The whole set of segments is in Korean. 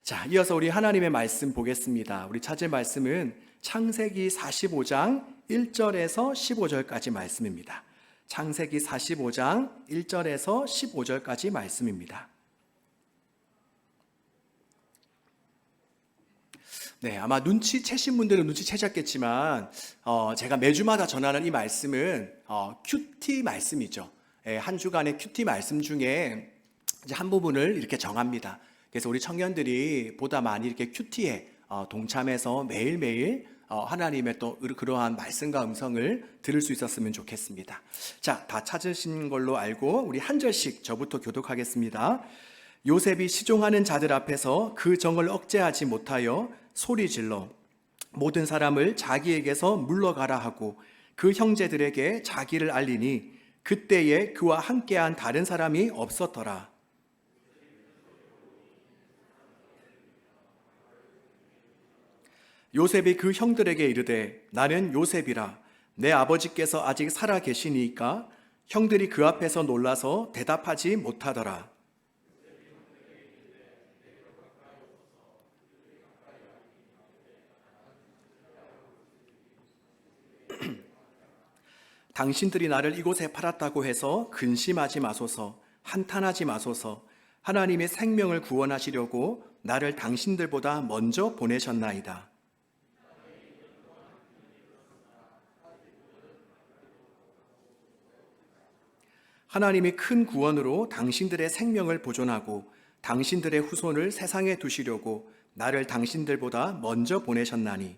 자, 이어서 우리 하나님의 말씀 보겠습니다. 우리 찾을 말씀은 창세기 45장 1절에서 15절까지 말씀입니다. 창세기 45장 1절에서 15절까지 말씀입니다. 네, 아마 눈치채신 분들은 눈치채셨겠지만 제가 매주마다 전하는 이 말씀은 큐티 말씀이죠. 한 주간의 큐티 말씀 중에 이제 한 부분을 이렇게 정합니다. 그래서 우리 청년들이 보다 많이 이렇게 큐티에 동참해서 매일매일 하나님의 또 그러한 말씀과 음성을 들을 수 있었으면 좋겠습니다. 자, 다 찾으신 걸로 알고 우리 한 절씩 저부터 교독하겠습니다. 요셉이 시종하는 자들 앞에서 그 정을 억제하지 못하여 소리질러 모든 사람을 자기에게서 물러가라 하고 그 형제들에게 자기를 알리니 그때에 그와 함께한 다른 사람이 없었더라. 요셉이 그 형들에게 이르되 나는 요셉이라 내 아버지께서 아직 살아 계시니까 형들이 그 앞에서 놀라서 대답하지 못하더라. 당신들이 나를 이곳에 팔았다고 해서 근심하지 마소서, 한탄하지 마소서. 하나님의 생명을 구원하시려고 나를 당신들보다 먼저 보내셨나이다. 하나님이 큰 구원으로 당신들의 생명을 보존하고 당신들의 후손을 세상에 두시려고 나를 당신들보다 먼저 보내셨나니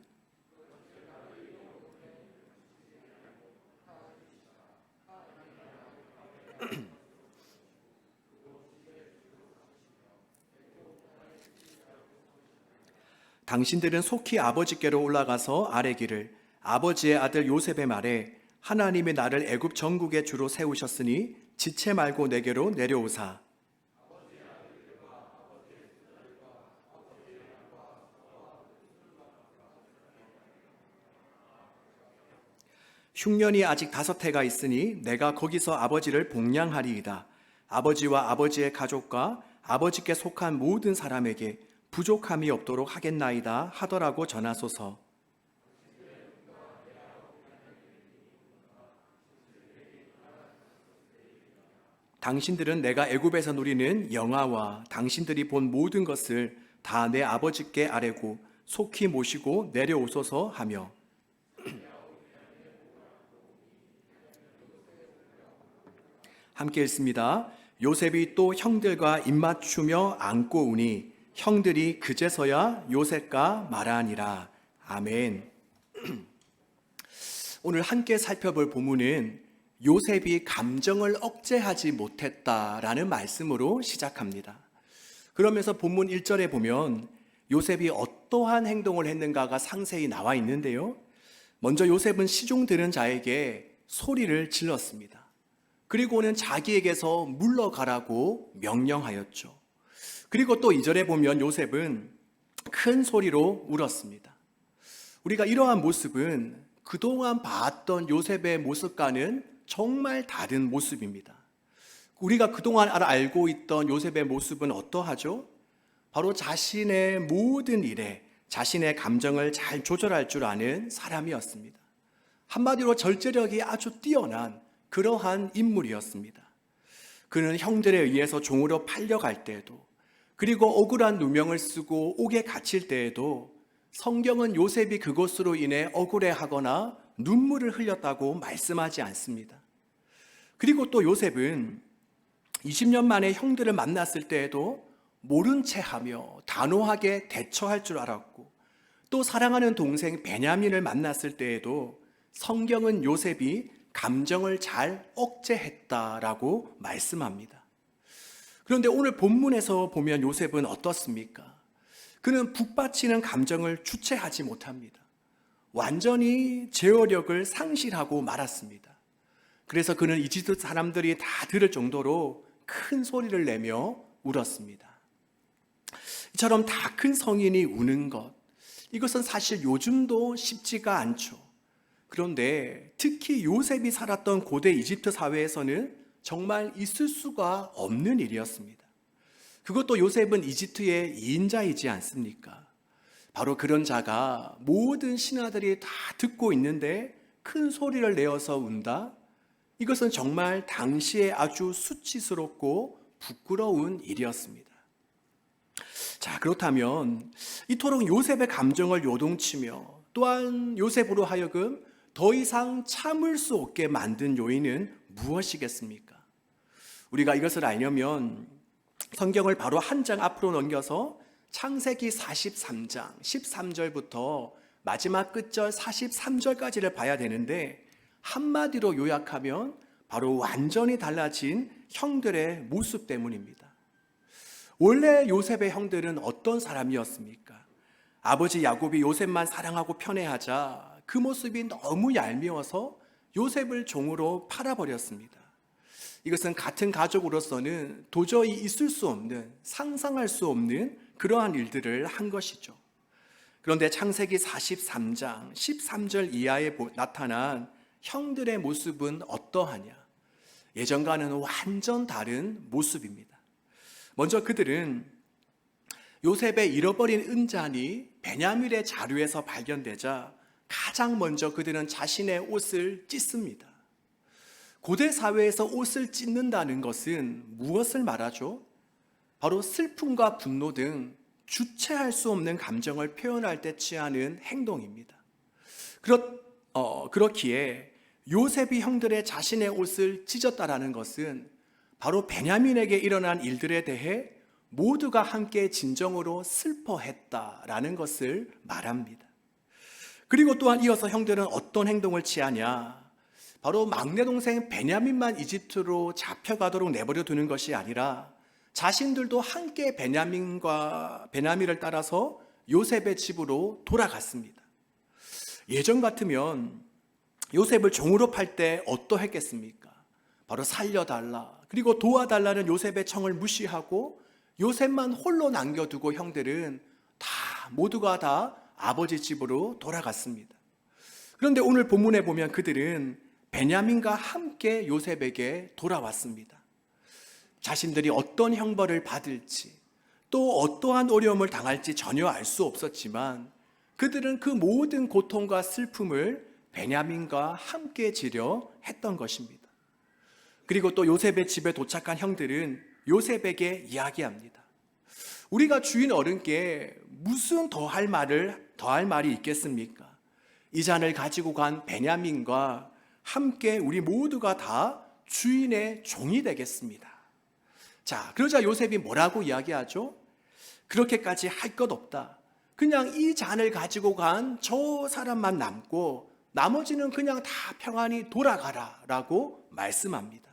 당신들은 속히 아버지께로 올라가서 아뢰기를 아버지의 아들 요셉의 말에 하나님이 나를 애굽 전국의 주로 세우셨으니 지체 말고 내게로 내려오사. 흉년이 아직 5해가 있으니 내가 거기서 아버지를 복량하리이다. 아버지와 아버지의 가족과 아버지께 속한 모든 사람에게 부족함이 없도록 하겠나이다 하더라고 전하소서. 당신들은 내가 애굽에서 누리는 영화와 당신들이 본 모든 것을 다 내 아버지께 아뢰고 속히 모시고 내려오소서 하며 함께 읽습니다. 요셉이 또 형들과 입맞추며 안고 우니 형들이 그제서야 요셉과 말하니라. 아멘. 오늘 함께 살펴볼 본문은 요셉이 감정을 억제하지 못했다라는 말씀으로 시작합니다. 그러면서 본문 1절에 보면 요셉이 어떠한 행동을 했는가가 상세히 나와 있는데요. 먼저 요셉은 시종 들은 자에게 소리를 질렀습니다. 그리고는 자기에게서 물러가라고 명령하였죠. 그리고 또 2절에 보면 요셉은 큰 소리로 울었습니다. 우리가 이러한 모습은 그동안 봤던 요셉의 모습과는 정말 다른 모습입니다. 우리가 그동안 알고 있던 요셉의 모습은 어떠하죠? 바로 자신의 모든 일에 자신의 감정을 잘 조절할 줄 아는 사람이었습니다. 한마디로 절제력이 아주 뛰어난 그러한 인물이었습니다. 그는 형들에 의해서 종으로 팔려갈 때에도 그리고 억울한 누명을 쓰고 옥에 갇힐 때에도 성경은 요셉이 그것으로 인해 억울해하거나 눈물을 흘렸다고 말씀하지 않습니다. 그리고 또 요셉은 20년 만에 형들을 만났을 때에도 모른 채 하며 단호하게 대처할 줄 알았고 또 사랑하는 동생 베냐민을 만났을 때에도 성경은 요셉이 감정을 잘 억제했다라고 말씀합니다. 그런데 오늘 본문에서 보면 요셉은 어떻습니까? 그는 북받치는 감정을 주체하지 못합니다. 완전히 제어력을 상실하고 말았습니다. 그래서 그는 이집트 사람들이 다 들을 정도로 큰 소리를 내며 울었습니다. 이처럼 다 큰 성인이 우는 것, 이것은 사실 요즘도 쉽지가 않죠. 그런데 특히 요셉이 살았던 고대 이집트 사회에서는 정말 있을 수가 없는 일이었습니다. 그것도 요셉은 이집트의 2인자이지 않습니까? 바로 그런 자가 모든 신하들이 다 듣고 있는데 큰 소리를 내어서 운다? 이것은 정말 당시에 아주 수치스럽고 부끄러운 일이었습니다. 자, 그렇다면 이토록 요셉의 감정을 요동치며 또한 요셉으로 하여금 더 이상 참을 수 없게 만든 요인은 무엇이겠습니까? 우리가 이것을 알려면 성경을 바로 한 장 앞으로 넘겨서 창세기 43장 13절부터 마지막 끝절 43절까지를 봐야 되는데, 한마디로 요약하면 바로 완전히 달라진 형들의 모습 때문입니다. 원래 요셉의 형들은 어떤 사람이었습니까? 아버지 야곱이 요셉만 사랑하고 편애하자 그 모습이 너무 얄미워서 요셉을 종으로 팔아버렸습니다. 이것은 같은 가족으로서는 도저히 있을 수 없는, 상상할 수 없는 그러한 일들을 한 것이죠. 그런데 창세기 43장 13절 이하에 나타난 형들의 모습은 어떠하냐? 예전과는 완전 다른 모습입니다. 먼저 그들은 요셉의 잃어버린 은잔이 베냐민의 자루에서 발견되자 가장 먼저 그들은 자신의 옷을 찢습니다. 고대 사회에서 옷을 찢는다는 것은 무엇을 말하죠? 바로 슬픔과 분노 등 주체할 수 없는 감정을 표현할 때 취하는 행동입니다. 그렇기에 요셉이 형들의 자신의 옷을 찢었다라는 것은 바로 베냐민에게 일어난 일들에 대해 모두가 함께 진정으로 슬퍼했다라는 것을 말합니다. 그리고 또한 이어서 형들은 어떤 행동을 취하냐? 바로 막내 동생 베냐민만 이집트로 잡혀가도록 내버려 두는 것이 아니라 자신들도 함께 베냐민을 따라서 요셉의 집으로 돌아갔습니다. 예전 같으면 요셉을 종으로 팔 때 어떠했겠습니까? 바로 살려달라, 그리고 도와달라는 요셉의 청을 무시하고 요셉만 홀로 남겨두고 형들은 모두가 다 아버지 집으로 돌아갔습니다. 그런데 오늘 본문에 보면 그들은 베냐민과 함께 요셉에게 돌아왔습니다. 자신들이 어떤 형벌을 받을지, 또 어떠한 어려움을 당할지 전혀 알 수 없었지만 그들은 그 모든 고통과 슬픔을 베냐민과 함께 지려 했던 것입니다. 그리고 또 요셉의 집에 도착한 형들은 요셉에게 이야기합니다. 우리가 주인 어른께 무슨 더할 말이 있겠습니까? 이 잔을 가지고 간 베냐민과 함께 우리 모두가 다 주인의 종이 되겠습니다. 자, 그러자 요셉이 뭐라고 이야기하죠? 그렇게까지 할 것 없다. 그냥 이 잔을 가지고 간 저 사람만 남고 나머지는 그냥 다 평안히 돌아가라 라고 말씀합니다.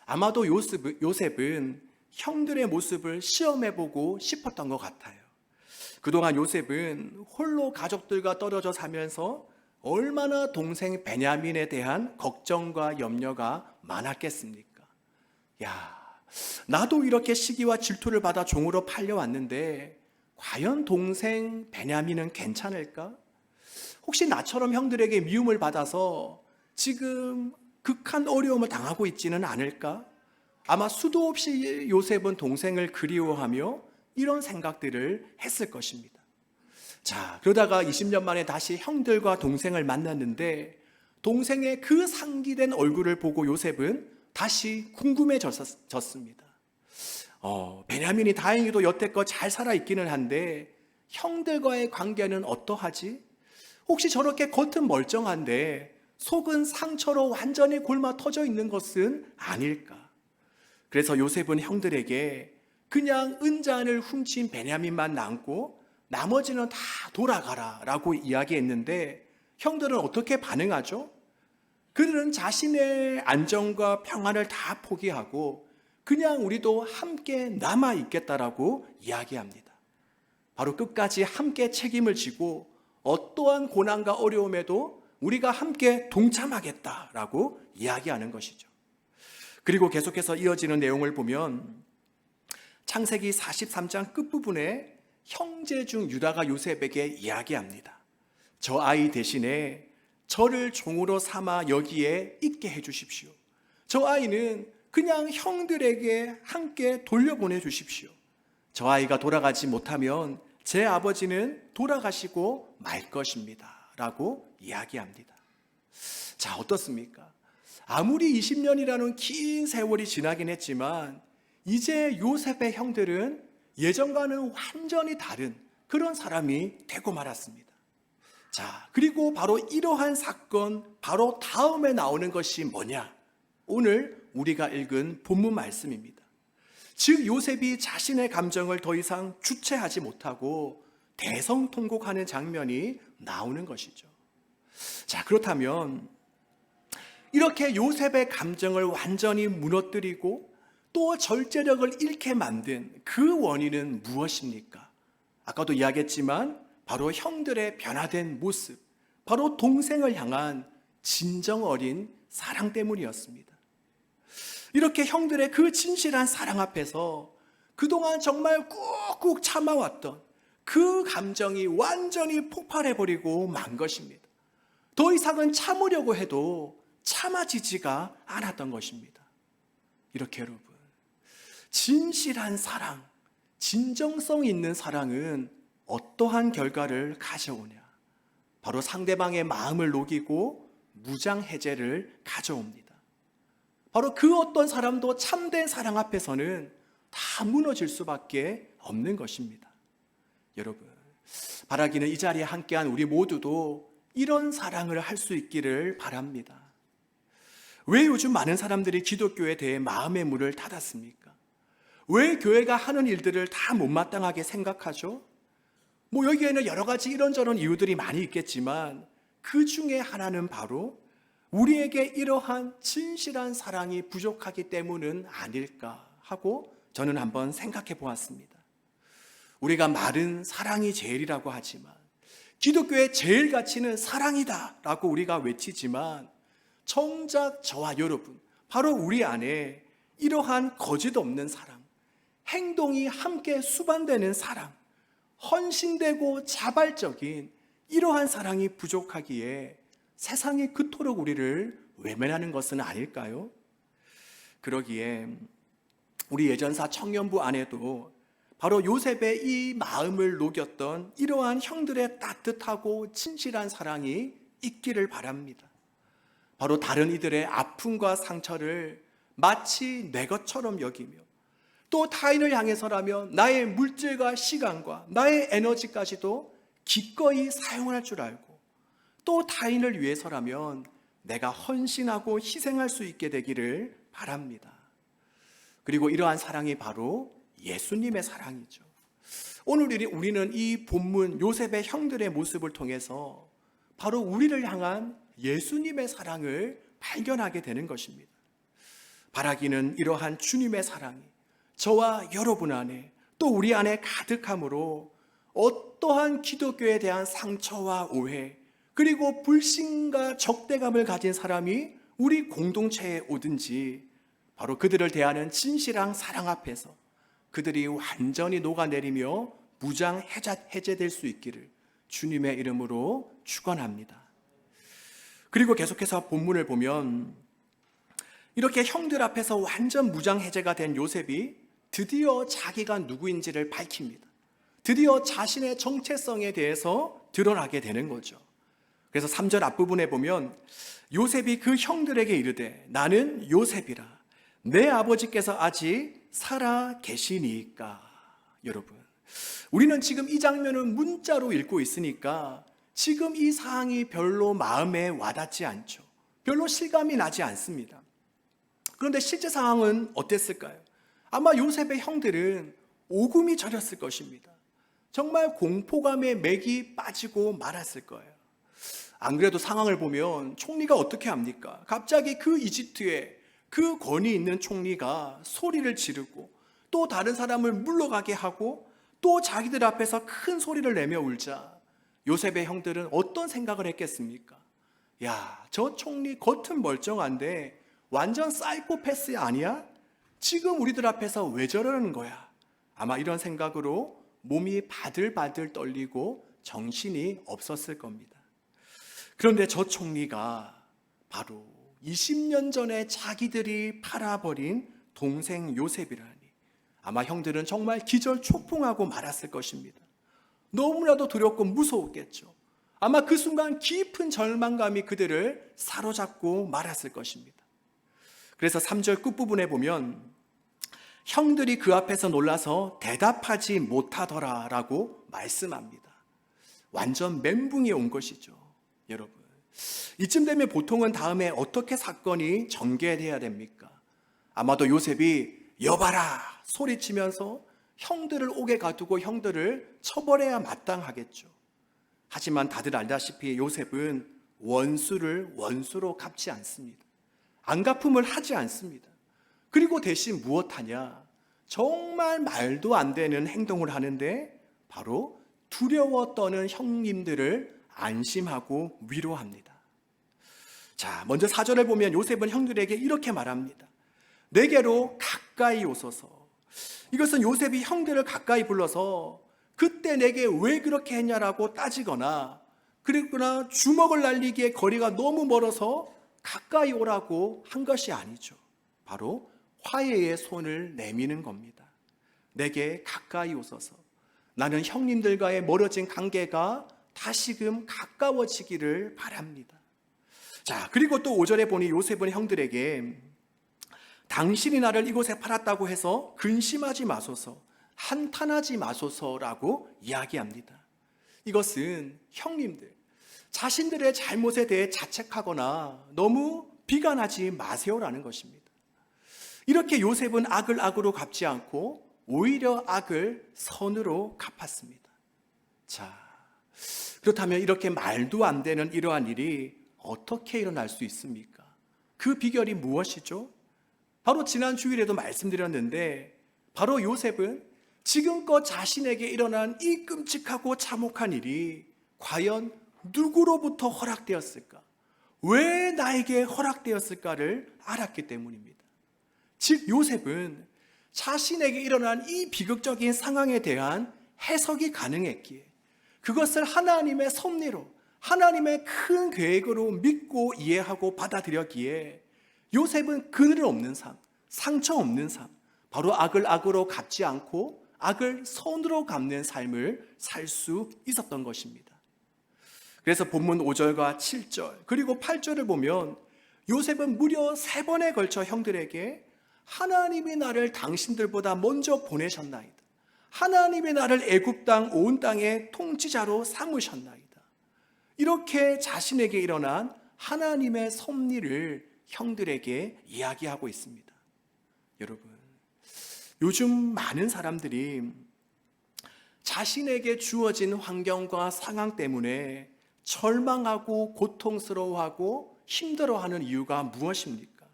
아마도 요셉은 형들의 모습을 시험해보고 싶었던 것 같아요. 그동안 요셉은 홀로 가족들과 떨어져 사면서 얼마나 동생 베냐민에 대한 걱정과 염려가 많았겠습니까? 나도 이렇게 시기와 질투를 받아 종으로 팔려왔는데 과연 동생 베냐민은 괜찮을까? 혹시 나처럼 형들에게 미움을 받아서 지금 극한 어려움을 당하고 있지는 않을까? 아마 수도 없이 요셉은 동생을 그리워하며 이런 생각들을 했을 것입니다. 자, 그러다가 20년 만에 다시 형들과 동생을 만났는데 동생의 그 상기된 얼굴을 보고 요셉은 다시 궁금해졌습니다. 베냐민이 다행히도 여태껏 잘 살아있기는 한데 형들과의 관계는 어떠하지? 혹시 저렇게 겉은 멀쩡한데 속은 상처로 완전히 골마 터져 있는 것은 아닐까? 그래서 요셉은 형들에게 그냥 은잔을 훔친 베냐민만 남고 나머지는 다 돌아가라 라고 이야기했는데 형들은 어떻게 반응하죠? 그들은 자신의 안정과 평안을 다 포기하고 그냥 우리도 함께 남아있겠다라고 이야기합니다. 바로 끝까지 함께 책임을 지고 어떠한 고난과 어려움에도 우리가 함께 동참하겠다라고 이야기하는 것이죠. 그리고 계속해서 이어지는 내용을 보면 창세기 43장 끝부분에 형제 중 유다가 요셉에게 이야기합니다. 저 아이 대신에 저를 종으로 삼아 여기에 있게 해주십시오. 저 아이는 그냥 형들에게 함께 돌려보내 주십시오. 저 아이가 돌아가지 못하면 제 아버지는 돌아가시고 말 것입니다. 라고 이야기합니다. 자, 어떻습니까? 아무리 20년이라는 긴 세월이 지나긴 했지만 이제 요셉의 형들은 예전과는 완전히 다른 그런 사람이 되고 말았습니다. 자, 그리고 바로 이러한 사건 바로 다음에 나오는 것이 뭐냐? 오늘 우리가 읽은 본문 말씀입니다. 즉 요셉이 자신의 감정을 더 이상 주체하지 못하고 대성통곡하는 장면이 나오는 것이죠. 자, 그렇다면 이렇게 요셉의 감정을 완전히 무너뜨리고 또 절제력을 잃게 만든 그 원인은 무엇입니까? 아까도 이야기했지만 바로 형들의 변화된 모습, 바로 동생을 향한 진정 어린 사랑 때문이었습니다. 이렇게 형들의 그 진실한 사랑 앞에서 그동안 정말 꾹꾹 참아왔던 그 감정이 완전히 폭발해버리고 만 것입니다. 더 이상은 참으려고 해도 참아지지가 않았던 것입니다. 이렇게 여러분, 진실한 사랑, 진정성 있는 사랑은 어떠한 결과를 가져오냐? 바로 상대방의 마음을 녹이고 무장해제를 가져옵니다. 바로 그 어떤 사람도 참된 사랑 앞에서는 다 무너질 수밖에 없는 것입니다. 여러분, 바라기는 이 자리에 함께한 우리 모두도 이런 사랑을 할 수 있기를 바랍니다. 왜 요즘 많은 사람들이 기독교에 대해 마음의 문을 닫았습니까? 왜 교회가 하는 일들을 다 못마땅하게 생각하죠? 여기에는 여러 가지 이런저런 이유들이 많이 있겠지만 그 중에 하나는 바로 우리에게 이러한 진실한 사랑이 부족하기 때문은 아닐까 하고 저는 한번 생각해 보았습니다. 우리가 말은 사랑이 제일이라고 하지만 기독교의 제일 가치는 사랑이다 라고 우리가 외치지만 정작 저와 여러분, 바로 우리 안에 이러한 거짓 없는 사랑, 행동이 함께 수반되는 사랑, 헌신되고 자발적인 이러한 사랑이 부족하기에 세상이 그토록 우리를 외면하는 것은 아닐까요? 그러기에 우리 예전사 청년부 안에도 바로 요셉의 이 마음을 녹였던 이러한 형들의 따뜻하고 진실한 사랑이 있기를 바랍니다. 바로 다른 이들의 아픔과 상처를 마치 내 것처럼 여기며 또 타인을 향해서라면 나의 물질과 시간과 나의 에너지까지도 기꺼이 사용할 줄 알고 또 타인을 위해서라면 내가 헌신하고 희생할 수 있게 되기를 바랍니다. 그리고 이러한 사랑이 바로 예수님의 사랑이죠. 오늘 우리는 이 본문 요셉의 형들의 모습을 통해서 바로 우리를 향한 예수님의 사랑을 발견하게 되는 것입니다. 바라기는 이러한 주님의 사랑이 저와 여러분 안에 또 우리 안에 가득함으로 어떠한 기독교에 대한 상처와 오해 그리고 불신과 적대감을 가진 사람이 우리 공동체에 오든지 바로 그들을 대하는 진실한 사랑 앞에서 그들이 완전히 녹아내리며 무장 해제될 수 있기를 주님의 이름으로 축원합니다. 그리고 계속해서 본문을 보면 이렇게 형들 앞에서 완전 무장 해제가 된 요셉이 드디어 자기가 누구인지를 밝힙니다. 드디어 자신의 정체성에 대해서 드러나게 되는 거죠. 그래서 3절 앞부분에 보면 요셉이 그 형들에게 이르되 나는 요셉이라 내 아버지께서 아직 살아 계시니까. 여러분, 우리는 지금 이 장면을 문자로 읽고 있으니까 지금 이 사항이 별로 마음에 와닿지 않죠. 별로 실감이 나지 않습니다. 그런데 실제 상황은 어땠을까요? 아마 요셉의 형들은 오금이 저렸을 것입니다. 정말 공포감에 맥이 빠지고 말았을 거예요. 안 그래도 상황을 보면 총리가 어떻게 합니까? 갑자기 그 이집트에 그 권위 있는 총리가 소리를 지르고 또 다른 사람을 물러가게 하고 또 자기들 앞에서 큰 소리를 내며 울자 요셉의 형들은 어떤 생각을 했겠습니까? 야, 저 총리 겉은 멀쩡한데 완전 사이코패스 아니야? 지금 우리들 앞에서 왜 저러는 거야? 아마 이런 생각으로 몸이 바들바들 떨리고 정신이 없었을 겁니다. 그런데 저 총리가 바로 20년 전에 자기들이 팔아버린 동생 요셉이라니. 아마 형들은 정말 기절초풍하고 말았을 것입니다. 너무나도 두렵고 무서웠겠죠. 아마 그 순간 깊은 절망감이 그들을 사로잡고 말았을 것입니다. 그래서 3절 끝부분에 보면 형들이 그 앞에서 놀라서 대답하지 못하더라라고 말씀합니다. 완전 멘붕이 온 것이죠. 여러분, 이쯤 되면 보통은 다음에 어떻게 사건이 전개돼야 됩니까? 아마도 요셉이 여봐라 소리치면서 형들을 옥에 가두고 형들을 처벌해야 마땅하겠죠. 하지만 다들 알다시피 요셉은 원수를 원수로 갚지 않습니다. 안갚음을 하지 않습니다. 그리고 대신 무엇하냐? 정말 말도 안 되는 행동을 하는데 바로 두려워 떠는 형님들을 안심하고 위로합니다. 자, 먼저 4절을 보면 요셉은 형들에게 이렇게 말합니다. 내게로 가까이 오소서. 이것은 요셉이 형들을 가까이 불러서 그때 내게 왜 그렇게 했냐라고 따지거나 그랬구나 주먹을 날리기에 거리가 너무 멀어서 가까이 오라고 한 것이 아니죠. 바로 화해의 손을 내미는 겁니다. 내게 가까이 오소서. 나는 형님들과의 멀어진 관계가 다시금 가까워지기를 바랍니다. 자, 그리고 또 5절에 보니 요셉은 형들에게 당신이 나를 이곳에 팔았다고 해서 근심하지 마소서, 한탄하지 마소서라고 이야기합니다. 이것은 형님들, 자신들의 잘못에 대해 자책하거나 너무 비관하지 마세요라는 것입니다. 이렇게 요셉은 악을 악으로 갚지 않고 오히려 악을 선으로 갚았습니다. 자, 그렇다면 이렇게 말도 안 되는 이러한 일이 어떻게 일어날 수 있습니까? 그 비결이 무엇이죠? 바로 지난 주일에도 말씀드렸는데 바로 요셉은 지금껏 자신에게 일어난 이 끔찍하고 참혹한 일이 과연 누구로부터 허락되었을까? 왜 나에게 허락되었을까를 알았기 때문입니다. 즉 요셉은 자신에게 일어난 이 비극적인 상황에 대한 해석이 가능했기에 그것을 하나님의 섭리로 하나님의 큰 계획으로 믿고 이해하고 받아들였기에 요셉은 그늘 없는 삶, 상처 없는 삶, 바로 악을 악으로 갚지 않고 악을 선으로 갚는 삶을 살 수 있었던 것입니다. 그래서 본문 5절과 7절 그리고 8절을 보면 요셉은 무려 3번에 걸쳐 형들에게 하나님이 나를 당신들보다 먼저 보내셨나이다. 하나님이 나를 애굽 땅 온 땅의 통치자로 삼으셨나이다. 이렇게 자신에게 일어난 하나님의 섭리를 형들에게 이야기하고 있습니다. 여러분, 요즘 많은 사람들이 자신에게 주어진 환경과 상황 때문에 절망하고 고통스러워하고 힘들어하는 이유가 무엇입니까?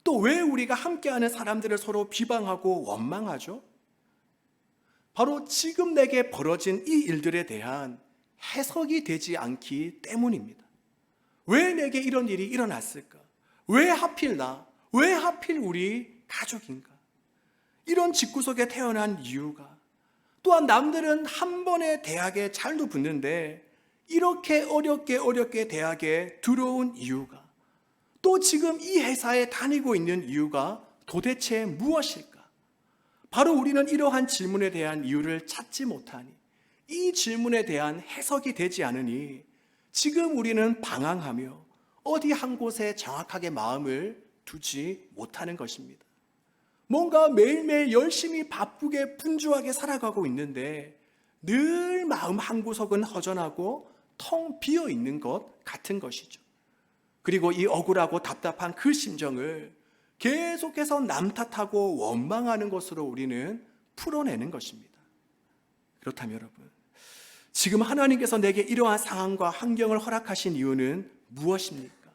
또 왜 우리가 함께하는 사람들을 서로 비방하고 원망하죠? 바로 지금 내게 벌어진 이 일들에 대한 해석이 되지 않기 때문입니다. 왜 내게 이런 일이 일어났을까? 왜 하필 나? 왜 하필 우리 가족인가? 이런 집구석에 태어난 이유가 또한 남들은 한 번에 대학에 잘도 붙는데 이렇게 어렵게 대학에 들어온 이유가 또 지금 이 회사에 다니고 있는 이유가 도대체 무엇일까? 바로 우리는 이러한 질문에 대한 이유를 찾지 못하니 이 질문에 대한 해석이 되지 않으니 지금 우리는 방황하며 어디 한 곳에 정확하게 마음을 두지 못하는 것입니다. 뭔가 매일매일 열심히 바쁘게 분주하게 살아가고 있는데 늘 마음 한구석은 허전하고 텅 비어 있는 것 같은 것이죠. 그리고 이 억울하고 답답한 그 심정을 계속해서 남 탓하고 원망하는 것으로 우리는 풀어내는 것입니다. 그렇다면 여러분, 지금 하나님께서 내게 이러한 상황과 환경을 허락하신 이유는 무엇입니까?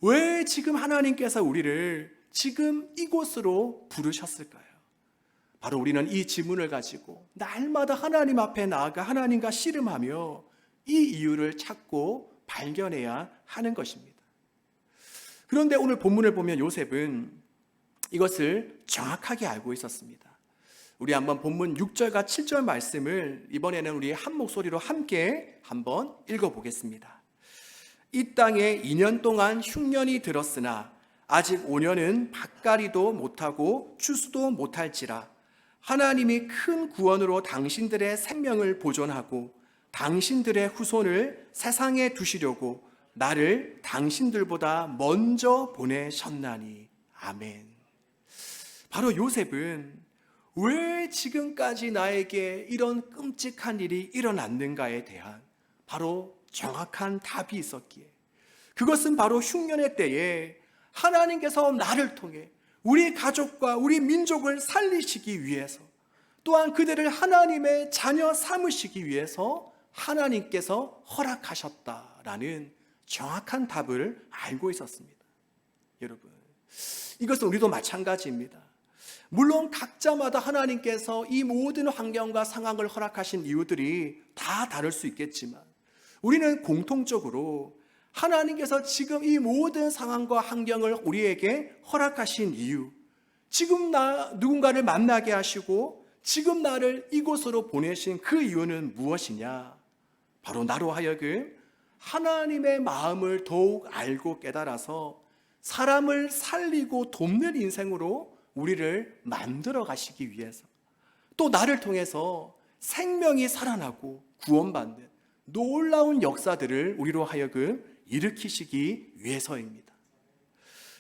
왜 지금 하나님께서 우리를 지금 이곳으로 부르셨을까요? 바로 우리는 이 질문을 가지고 날마다 하나님 앞에 나아가 하나님과 씨름하며 이 이유를 찾고 발견해야 하는 것입니다. 그런데 오늘 본문을 보면 요셉은 이것을 정확하게 알고 있었습니다. 우리 한번 본문 6절과 7절 말씀을 이번에는 우리 한 목소리로 함께 한번 읽어보겠습니다. 이 땅에 2년 동안 흉년이 들었으나 아직 5년은 밭갈이도 못하고 추수도 못할지라 하나님이 큰 구원으로 당신들의 생명을 보존하고 당신들의 후손을 세상에 두시려고 나를 당신들보다 먼저 보내셨나니. 아멘. 바로 요셉은 왜 지금까지 나에게 이런 끔찍한 일이 일어났는가에 대한 바로 정확한 답이 있었기에, 그것은 바로 흉년의 때에 하나님께서 나를 통해 우리 가족과 우리 민족을 살리시기 위해서, 또한 그들을 하나님의 자녀 삼으시기 위해서 하나님께서 허락하셨다라는 정확한 답을 알고 있었습니다. 여러분, 이것은 우리도 마찬가지입니다. 물론 각자마다 하나님께서 이 모든 환경과 상황을 허락하신 이유들이 다 다를 수 있겠지만, 우리는 공통적으로 하나님께서 지금 이 모든 상황과 환경을 우리에게 허락하신 이유, 지금 누군가를 만나게 하시고 지금 나를 이곳으로 보내신 그 이유는 무엇이냐? 바로 나로 하여금 하나님의 마음을 더욱 알고 깨달아서 사람을 살리고 돕는 인생으로 우리를 만들어 가시기 위해서, 또 나를 통해서 생명이 살아나고 구원받는 놀라운 역사들을 우리로 하여금 일으키시기 위해서입니다.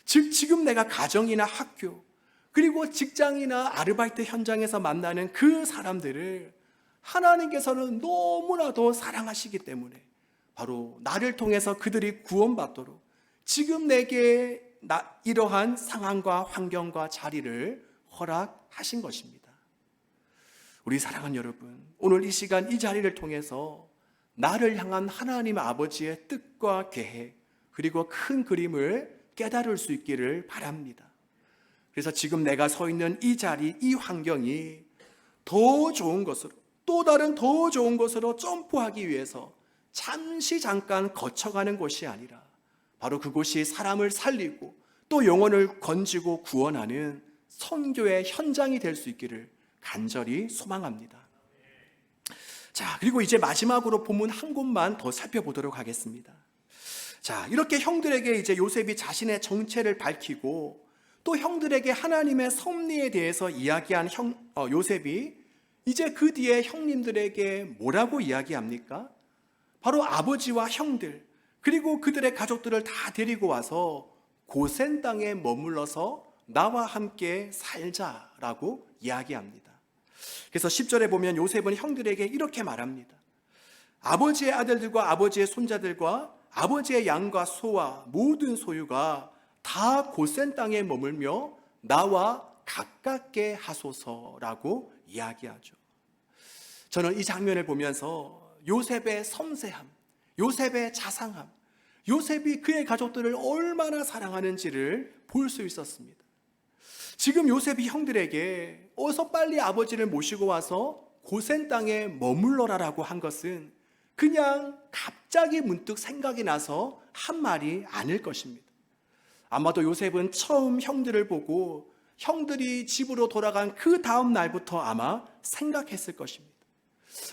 즉, 지금 내가 가정이나 학교, 그리고 직장이나 아르바이트 현장에서 만나는 그 사람들을 하나님께서는 너무나도 사랑하시기 때문에 바로 나를 통해서 그들이 구원받도록 지금 내게 이러한 상황과 환경과 자리를 허락하신 것입니다. 우리 사랑하는 여러분, 오늘 이 시간 이 자리를 통해서 나를 향한 하나님 아버지의 뜻과 계획, 그리고 큰 그림을 깨달을 수 있기를 바랍니다. 그래서 지금 내가 서 있는 이 자리, 이 환경이 더 좋은 것으로, 또 다른 더 좋은 것으로 점프하기 위해서 잠깐 거쳐가는 곳이 아니라 바로 그곳이 사람을 살리고 또 영혼을 건지고 구원하는 선교의 현장이 될 수 있기를 간절히 소망합니다. 자, 그리고 이제 마지막으로 본문 한 곳만 더 살펴보도록 하겠습니다. 자, 이렇게 형들에게 이제 요셉이 자신의 정체를 밝히고 또 형들에게 하나님의 섭리에 대해서 이야기한 요셉이 이제 그 뒤에 형님들에게 뭐라고 이야기합니까? 바로 아버지와 형들, 그리고 그들의 가족들을 다 데리고 와서 고센 땅에 머물러서 나와 함께 살자라고 이야기합니다. 그래서 10절에 보면 요셉은 형들에게 이렇게 말합니다. 아버지의 아들들과 아버지의 손자들과 아버지의 양과 소와 모든 소유가 다 고센 땅에 머물며 나와 가깝게 하소서라고 이야기하죠. 저는 이 장면을 보면서 요셉의 섬세함, 요셉의 자상함, 요셉이 그의 가족들을 얼마나 사랑하는지를 볼 수 있었습니다. 지금 요셉이 형들에게 어서 빨리 아버지를 모시고 와서 고센 땅에 머물러라라고 한 것은 그냥 갑자기 문득 생각이 나서 한 말이 아닐 것입니다. 아마도 요셉은 처음 형들을 보고 형들이 집으로 돌아간 그 다음 날부터 아마 생각했을 것입니다.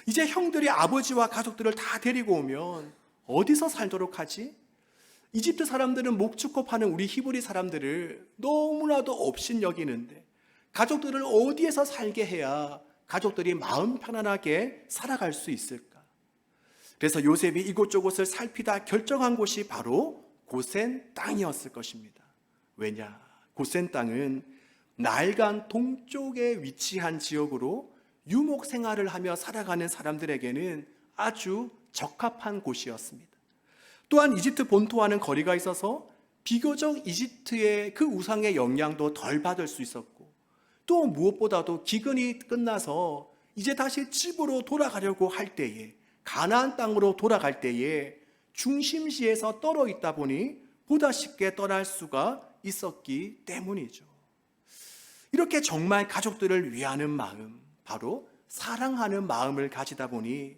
이제 형들이 아버지와 가족들을 다 데리고 오면 어디서 살도록 하지? 이집트 사람들은 목축고 파는 우리 히브리 사람들을 너무나도 업신여기는데 가족들을 어디에서 살게 해야 가족들이 마음 편안하게 살아갈 수 있을까? 그래서 요셉이 이곳저곳을 살피다 결정한 곳이 바로 고센 땅이었을 것입니다. 왜냐? 고센 땅은 나일강 동쪽에 위치한 지역으로 유목 생활을 하며 살아가는 사람들에게는 아주 적합한 곳이었습니다. 또한 이집트 본토와는 거리가 있어서 비교적 이집트의 그 우상의 영향도 덜 받을 수 있었고, 또 무엇보다도 기근이 끝나서 이제 다시 집으로 돌아가려고 할 때에, 가나안 땅으로 돌아갈 때에 중심지에서 떨어 있다 보니 보다 쉽게 떠날 수가 있었기 때문이죠. 이렇게 정말 가족들을 위하는 마음, 바로 사랑하는 마음을 가지다 보니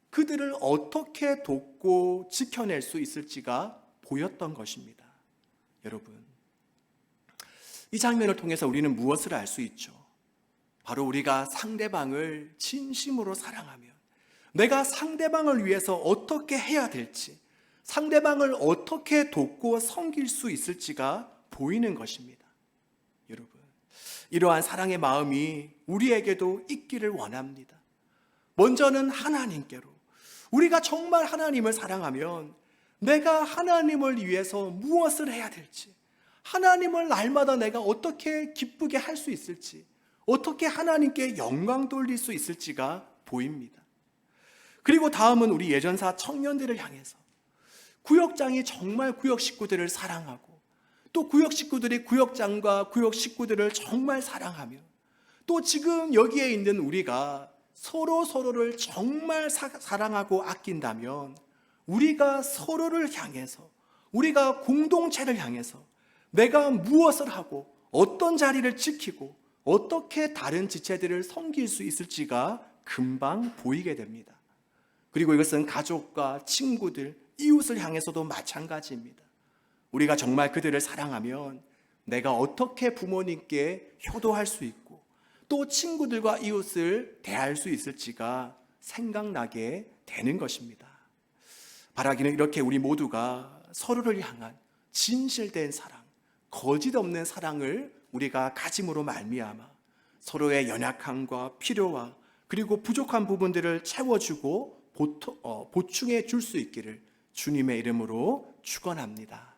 그들을 어떻게 돕고 지켜낼 수 있을지가 보였던 것입니다. 여러분, 이 장면을 통해서 우리는 무엇을 알 수 있죠? 바로 우리가 상대방을 진심으로 사랑하면 내가 상대방을 위해서 어떻게 해야 될지, 상대방을 어떻게 돕고 섬길 수 있을지가 보이는 것입니다. 여러분, 이러한 사랑의 마음이 우리에게도 있기를 원합니다. 먼저는 하나님께로. 우리가 정말 하나님을 사랑하면 내가 하나님을 위해서 무엇을 해야 될지, 하나님을 날마다 내가 어떻게 기쁘게 할 수 있을지, 어떻게 하나님께 영광 돌릴 수 있을지가 보입니다. 그리고 다음은 우리 예전사 청년들을 향해서 구역장이 정말 구역 식구들을 사랑하고, 또 구역 식구들이 구역장과 구역 식구들을 정말 사랑하며, 또 지금 여기에 있는 우리가 서로를 정말 사랑하고 아낀다면 우리가 서로를 향해서, 우리가 공동체를 향해서 내가 무엇을 하고 어떤 자리를 지키고 어떻게 다른 지체들을 섬길 수 있을지가 금방 보이게 됩니다. 그리고 이것은 가족과 친구들, 이웃을 향해서도 마찬가지입니다. 우리가 정말 그들을 사랑하면 내가 어떻게 부모님께 효도할 수 있고 또 친구들과 이웃을 대할 수 있을지가 생각나게 되는 것입니다. 바라기는 이렇게 우리 모두가 서로를 향한 진실된 사랑, 거짓 없는 사랑을 우리가 가짐으로 말미암아 서로의 연약함과 필요와 그리고 부족한 부분들을 채워주고 보충해 줄 수 있기를 주님의 이름으로 축원합니다.